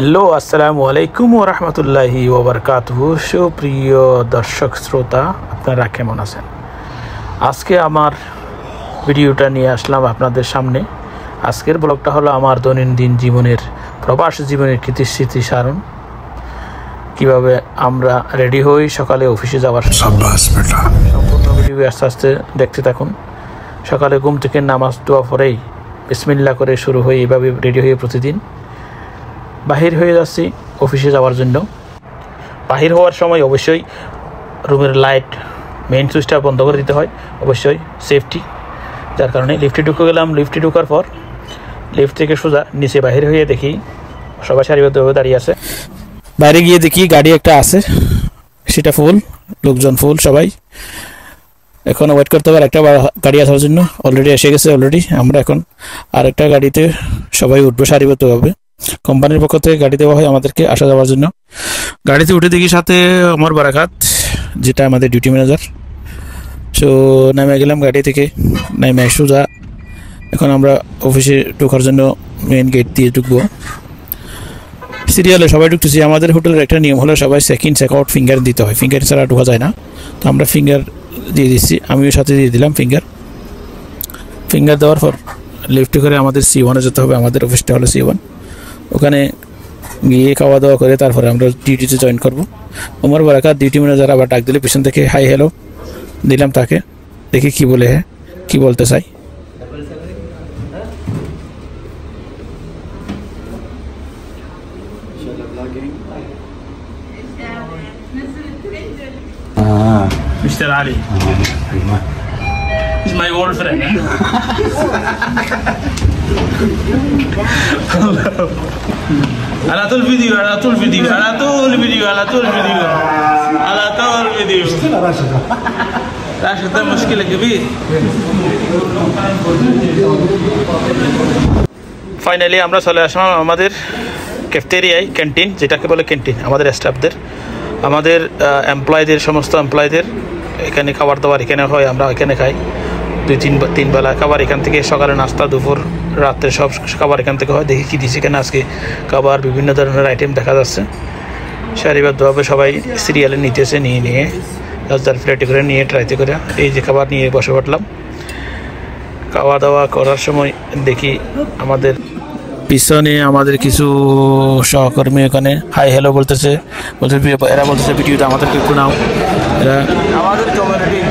Hello, আসসালামু আলাইকুম ওয়া রাহমাতুল্লাহি ওয়া বারাকাতুহু। সুপ্রিয় দর্শক শ্রোতা, আপনারা কেমন আছেন? আজকে আমার ভিডিওটা নিয়ে আসলাম আপনাদের সামনে। আজকের ব্লগটা হলো আমার দৈনন্দিন জীবনের, প্রবাস জীবনের কৃতিস্মৃতি সারণ। কীভাবে আমরা রেডি হই সকালে অফিসে যাওয়ার সম্পূর্ণ ভিডিও আস্তে আস্তে দেখতে থাকুন। সকালে ঘুম থেকে নামাজ দোয়া পরেই বিসমিল্লাহ করে শুরু হয়ে এভাবে রেডি হয়ে প্রতিদিন বাহির হয়ে যাচ্ছি অফিসে যাওয়ার জন্য। বাহির হওয়ার সময় অবশ্যই রুমের লাইট মেইন সুইচটা বন্ধ করে দিতে হয়, অবশ্যই সেফটি। যার কারণে লিফটে ঢুকে গেলাম। লিফটে ঢোকার পর লিফট থেকে সোজা নিচে বাহির হয়ে দেখি সবাই সারিবদ্ধভাবে দাঁড়িয়ে আছে। বাইরে গিয়ে দেখি গাড়ি একটা আছে, সেটা ফুল, লোকজন ফুল, সবাই এখন ওয়েট করতে হবে একটা গাড়ি আসার জন্য। অলরেডি এসে গেছে। আমরা এখন আরেকটা গাড়িতে সবাই উঠবো সারিবদ্ধভাবে। কোম্পানির পক্ষ থেকে গাড়ি দেওয়া হয় আমাদেরকে আসা যাওয়ার জন্য। গাড়িতে উঠে দেখি সাথে আমার বারাকাত, যেটা আমাদের ডিউটি ম্যানেজার। সো নেমে গেলাম গাড়ি থেকে, নেমে সোজা এখন আমরা অফিসে ঢোকার জন্য মেন গেট দিয়ে ঢুকবো। সিরিয়ালে সবাই ঢুকতেছি। আমাদের হোটেলের একটা নিয়ম হলো সবাই check in check out finger দিতে হয়, ফিঙ্গার ছাড়া ঢোকা যায় না। তো আমরা ফিঙ্গার দিয়ে দিচ্ছি, আমিও সাথে দিয়ে দিলাম ফিঙ্গার দেওয়ার পর লিফটে করে আমাদের C1-এ যেতে হবে। আমাদের অফিসটা হলো C1। ওখানে গিয়ে খাওয়া দাওয়া করে তারপরে আমরা ডিউটিতে জয়েন করবো। আমার বারাকাত ডিউটি ম্যানেজার আবার ডাক দিলে পিছন থেকে হাই হ্যালো দিলাম তাকে, দেখি কি বলে, কি বলতে চাই। Mr. Ali. He's my old friend. على طول فيديو. راشد ده مشكلة كبيرة. Finally আমরা চলে আসলাম আমাদের ক্যাফেটেরিয়ায়, ক্যান্টিন, যেটাকে বলে ক্যান্টিন। আমাদের স্টাফদের, আমাদের এমপ্লয়ীদের, সমস্ত এমপ্লয়ীদের এখানে খাবার দাবার এখানে হয়, আমরা এখানে খাই। তিন বেলা খাবার এখান থেকে, সকালে নাস্তা, দুপুর, রাত্রে সব খাবার এখান থেকে হয়। দেখি কী দিচ্ছে এখানে আজকে খাবার, বিভিন্ন ধরনের আইটেম দেখা যাচ্ছে। সারিবদ্ধভাবে সবাই সিরিয়ালে নিতেছে, নিয়ে যার প্লেটে করে নিয়ে ট্রাইতে করে এই যে খাবার নিয়ে বসে পড়লাম। খাওয়া দাওয়া করার সময় দেখি আমাদের পিছনে আমাদের কিছু সহকর্মী এখানে হাই হ্যালো বলতেছে। এরা বলতেছে ভিডিওটা আমাদেরকে একটু নাও। এরা আমাদের কমিউনিটি